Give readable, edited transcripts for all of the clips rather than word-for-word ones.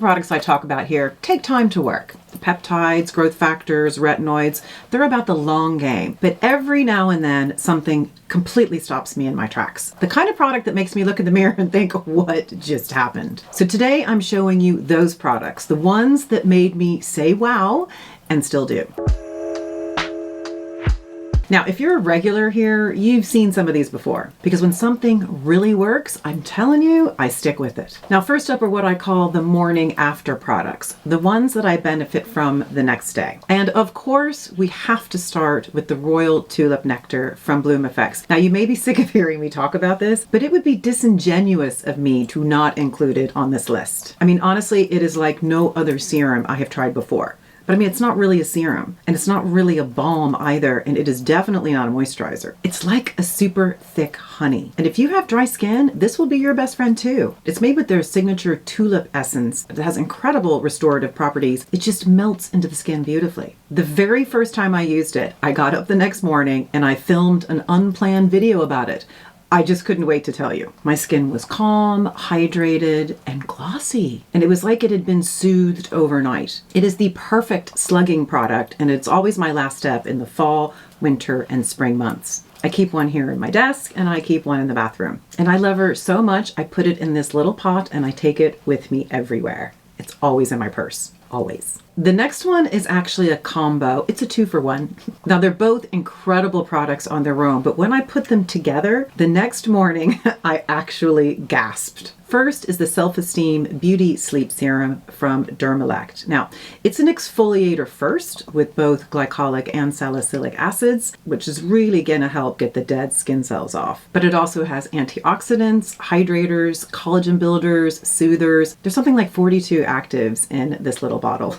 products I talk about here take time to work. The peptides, growth factors, retinoids, they're about the long game. But every now and then, something completely stops me in my tracks. The kind of product that makes me look in the mirror and think, what just happened? So today I'm showing you those products, the ones that made me say wow and still do. Now, if you're a regular here, you've seen some of these before, because when something really works, I'm telling you, I stick with it. Now, first up are what I call the morning after products, the ones that I benefit from the next day. And of course, we have to start with the Royal Tulip Nectar from Bloomeffects. Now, you may be sick of hearing me talk about this, but it would be disingenuous of me to not include it on this list. I mean, honestly, it is like no other serum I have tried before. But I mean, it's not really a serum, and it's not really a balm either, and it is definitely not a moisturizer. It's like a super thick honey. And if you have dry skin, this will be your best friend too. It's made with their signature tulip essence that has incredible restorative properties. It just melts into the skin beautifully. The very first time I used it, I got up the next morning and I filmed an unplanned video about it. I just couldn't wait to tell you. My skin was calm, hydrated, and glossy. And it was like it had been soothed overnight. It is the perfect slugging product, and it's always my last step in the fall, winter, and spring months. I keep one here in my desk, and I keep one in the bathroom. And I love her so much, I put it in this little pot, and I take it with me everywhere. It's always in my purse. Always. The next one is actually a combo. It's a 2-for-1. Now they're both incredible products on their own, but when I put them together, the next morning I actually gasped. First is the Self-Esteem Beauty Sleep Serum from Dermelect. Now, it's an exfoliator first with both glycolic and salicylic acids, which is really going to help get the dead skin cells off. But it also has antioxidants, hydrators, collagen builders, soothers. There's something like 42 actives in this little bottle.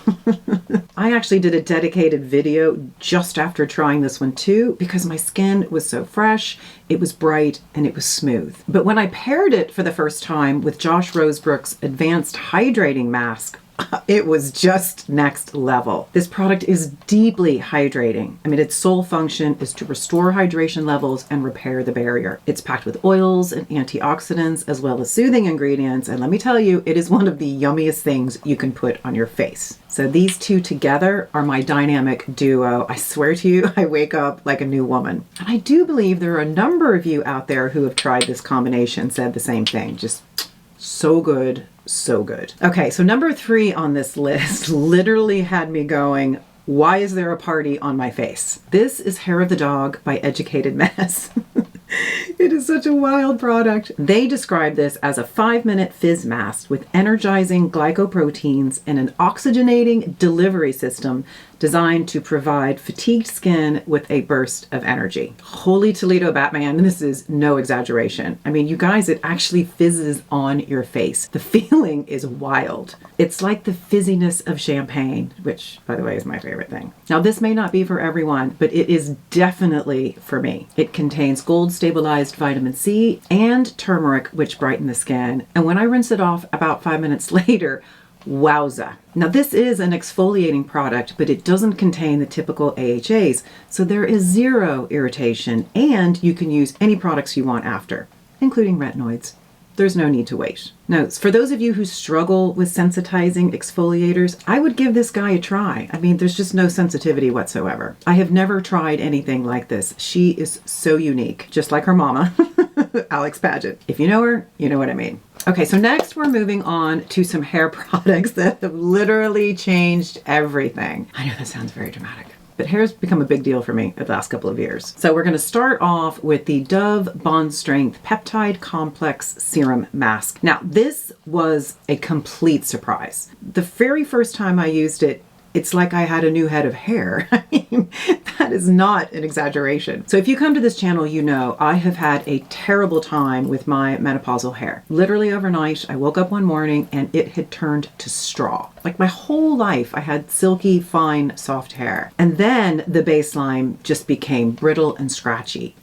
I actually did a dedicated video just after trying this one too, because my skin was so fresh, it was bright, and it was smooth. But when I paired it for the first time with Josh Rosebrook's Advanced Hydrating Mask, it was just next level. This product is deeply hydrating. I mean, its sole function is to restore hydration levels and repair the barrier. It's packed with oils and antioxidants as well as soothing ingredients. And let me tell you, it is one of the yummiest things you can put on your face. So these two together are my dynamic duo. I swear to you, I wake up like a new woman. And I do believe there are a number of you out there who have tried this combination, said the same thing. Just so good. So good. Okay, so number 3 on this list literally had me going, why is there a party on my face? This is Hair of the Dog by Educated Mess. It is such a wild product. They describe this as a 5-minute fizz mask with energizing glycoproteins and an oxygenating delivery system designed to provide fatigued skin with a burst of energy. Holy Toledo Batman, this is no exaggeration. I mean, you guys, it actually fizzes on your face. The feeling is wild. It's like the fizziness of champagne, which, by the way, is my favorite thing. Now, this may not be for everyone, but it is definitely for me. It contains gold-stabilized vitamin C and turmeric, which brighten the skin. And when I rinse it off about 5 minutes later, wowza. Now this is an exfoliating product, but it doesn't contain the typical AHAs, so there is zero irritation, and you can use any products you want after, including retinoids. There's no need to wait. Now, for those of you who struggle with sensitizing exfoliators, I would give this guy a try. I mean, there's just no sensitivity whatsoever. I have never tried anything like this. She is so unique, just like her mama, Alex Paget. If you know her, you know what I mean. Okay, so next we're moving on to some hair products that have literally changed everything. I know that sounds very dramatic, but hair's become a big deal for me the last couple of years. So we're going to start off with the Dove Bond Strength Peptide Complex Serum Mask. Now, this was a complete surprise. The very first time I used it, it's like I had a new head of hair. I mean, that is not an exaggeration. So if you come to this channel, you know I have had a terrible time with my menopausal hair. Literally overnight, I woke up one morning and it had turned to straw. Like my whole life, I had silky, fine, soft hair. And then the baseline just became brittle and scratchy.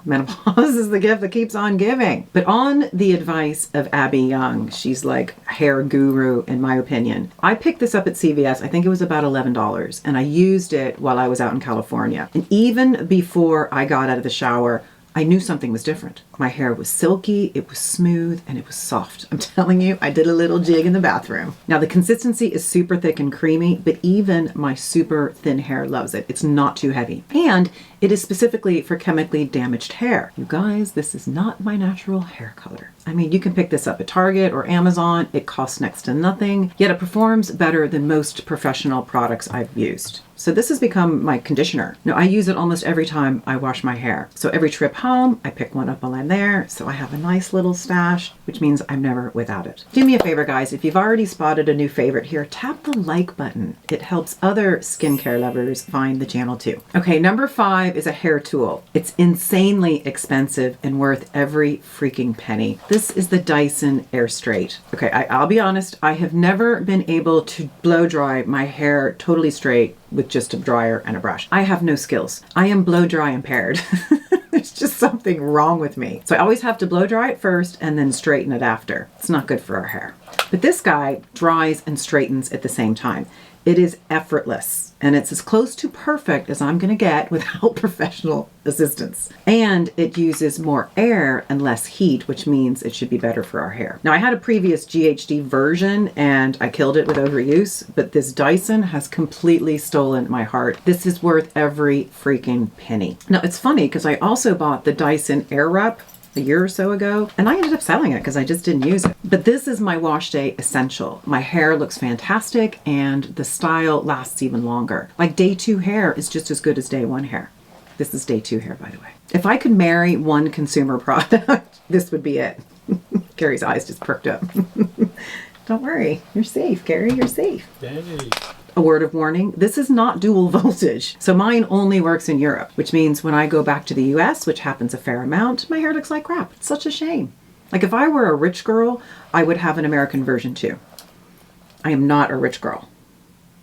Menopause is the gift that keeps on giving. But on the advice of Abby Young, she's like hair guru in my opinion, I picked this up at CVS. I think it was about $11, and I used it while I was out in California. And even before I got out of the shower, I knew something was different. My hair was silky, it was smooth, and it was soft. I'm telling you, I did a little jig in the bathroom. Now the consistency is super thick and creamy, but even my super thin hair loves it. It's not too heavy. And it is specifically for chemically damaged hair. You guys, this is not my natural hair color. I mean, you can pick this up at Target or Amazon. It costs next to nothing, yet it performs better than most professional products I've used. So this has become my conditioner. Now I use it almost every time I wash my hair. So every trip home, I pick one up while I'm there. So I have a nice little stash, which means I'm never without it. Do me a favor, guys. If you've already spotted a new favorite here, tap the like button. It helps other skincare lovers find the channel too. Okay, number 5 is a hair tool. It's insanely expensive and worth every freaking penny. This is the Dyson Airstrait. Okay, I'll be honest, I have never been able to blow dry my hair totally straight with just a dryer and a brush. I have no skills. I am blow dry impaired. There's just something wrong with me. So I always have to blow dry it first and then straighten it after. It's not good for our hair. But this guy dries and straightens at the same time. It is effortless, and it's as close to perfect as I'm going to get without professional assistance. And it uses more air and less heat, which means it should be better for our hair. Now, I had a previous GHD version and I killed it with overuse, but this Dyson has completely stolen my heart. This is worth every freaking penny. Now, it's funny because I also bought the Dyson Airwrap a year or so ago, and I ended up selling it because I just didn't use it. But this is my wash day essential. My hair looks fantastic and the style lasts even longer. Like day 2 hair is just as good as day 1 hair. This is day 2 hair, by the way. If I could marry one consumer product, this would be it. Carrie's eyes just perked up. Don't worry, you're safe, Carrie, you're safe. Hey. A word of warning, this is not dual voltage. So mine only works in Europe, which means when I go back to the US, which happens a fair amount, my hair looks like crap. It's such a shame. Like if I were a rich girl, I would have an American version too. I am not a rich girl.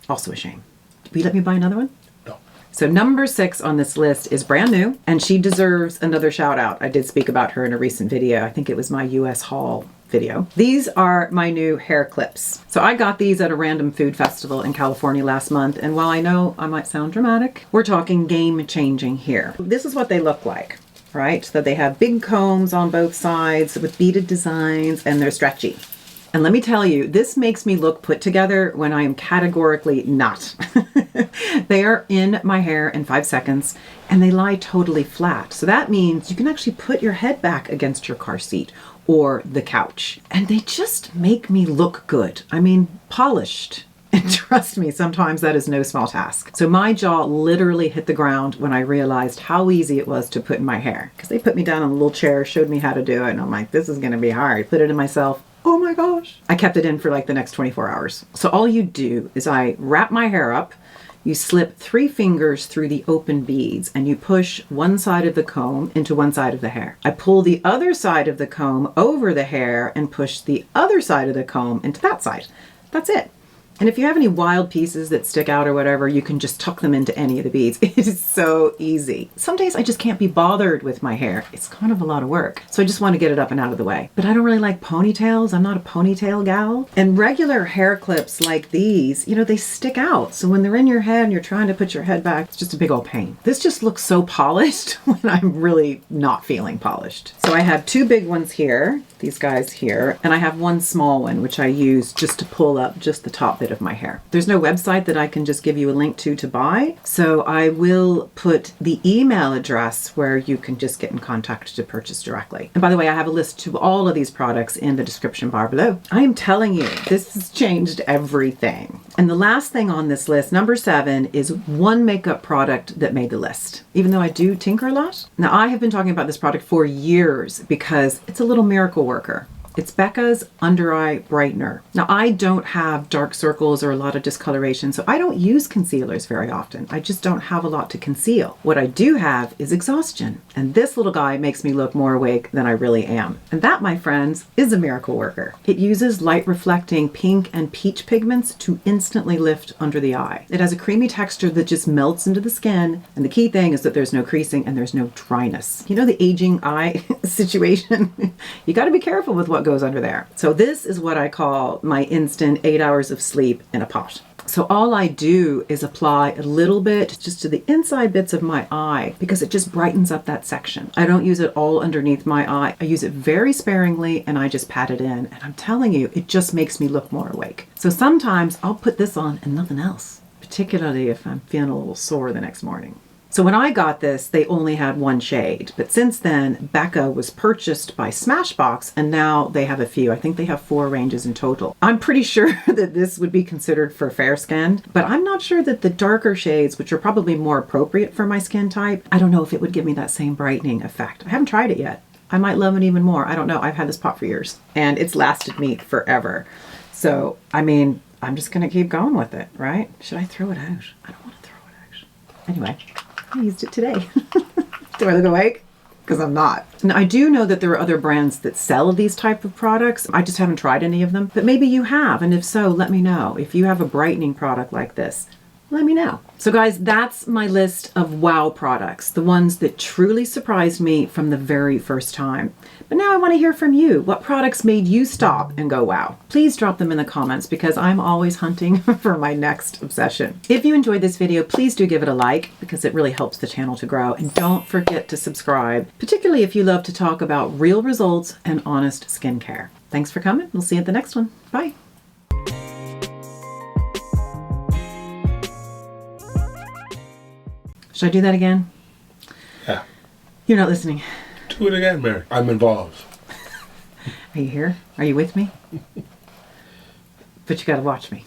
Also a shame. Will you let me buy another one? No. So number 6 on this list is brand new, and she deserves another shout out. I did speak about her in a recent video. I think it was my US haul video. These are my new hair clips. So I got these at a random food festival in California last month, and while I know I might sound dramatic, we're talking game changing here. This is what they look like, right? So they have big combs on both sides with beaded designs, and they're stretchy. And let me tell you, this makes me look put together when I am categorically not. They are in my hair in 5 seconds and they lie totally flat. So that means you can actually put your head back against your car seat or the couch. And they just make me look good. I mean, polished. And trust me, sometimes that is no small task. So my jaw literally hit the ground when I realized how easy it was to put in my hair. Because they put me down on a little chair, showed me how to do it, and I'm like, this is gonna be hard. Put it in myself. Oh my gosh. I kept it in for like the next 24 hours. So all you do is I wrap my hair up, you slip 3 fingers through the open beads and you push one side of the comb into one side of the hair. I pull the other side of the comb over the hair and push the other side of the comb into that side. That's it. And if you have any wild pieces that stick out or whatever, you can just tuck them into any of the beads. It is so easy. Some days I just can't be bothered with my hair. It's kind of a lot of work. So I just want to get it up and out of the way. But I don't really like ponytails. I'm not a ponytail gal. And regular hair clips like these, you know, they stick out. So when they're in your head and you're trying to put your head back, it's just a big old pain. This just looks so polished when I'm really not feeling polished. So I have 2 big ones here, these guys here, and I have one small one, which I use just to pull up just the top bit of my hair. There's no website that I can just give you a link to buy, so I will put the email address where you can just get in contact to purchase directly. And by the way, I have a list to all of these products in the description bar below. I am telling you, this has changed everything. And the last thing on this list, number 7, is one makeup product that made the list, even though I do tinker a lot. Now, I have been talking about this product for years because it's a little miracle worker. It's Becca's Under Eye Brightener. Now, I don't have dark circles or a lot of discoloration, so I don't use concealers very often. I just don't have a lot to conceal. What I do have is exhaustion, and this little guy makes me look more awake than I really am. And that, my friends, is a miracle worker. It uses light reflecting pink and peach pigments to instantly lift under the eye. It has a creamy texture that just melts into the skin, and the key thing is that there's no creasing and there's no dryness. You know the aging eye situation? You got to be careful with what goes under there. So this is what I call my instant 8 hours of sleep in a pot. So all I do is apply a little bit just to the inside bits of my eye because it just brightens up that section. I don't use it all underneath my eye. I use it very sparingly and I just pat it in. And I'm telling you, it just makes me look more awake. So sometimes I'll put this on and nothing else, particularly if I'm feeling a little sore the next morning. So when I got this, they only had one shade, but since then, Becca was purchased by Smashbox and now they have a few. I think they have 4 ranges in total. I'm pretty sure that this would be considered for fair skinned, but I'm not sure that the darker shades, which are probably more appropriate for my skin type, I don't know if it would give me that same brightening effect. I haven't tried it yet. I might love it even more. I don't know. I've had this pot for years and it's lasted me forever. So, I mean, I'm just gonna keep going with it, right? Should I throw it out? I don't want to throw it out. Anyway. I used it today. Do I look awake? Because I'm not. Now, I do know that there are other brands that sell these type of products. I just haven't tried any of them, but maybe you have. And if so, let me know. If you have a brightening product like this, let me know. So guys, that's my list of wow products, the ones that truly surprised me from the very first time. But now I want to hear from you. What products made you stop and go wow? Please drop them in the comments because I'm always hunting for my next obsession. If you enjoyed this video, please do give it a like because it really helps the channel to grow. And don't forget to subscribe, particularly if you love to talk about real results and honest skincare. Thanks for coming. We'll see you at the next one. Bye. Should I do that again? Yeah. You're not listening. Do it again, Mary. I'm involved. Are you here? Are you with me? But you gotta watch me.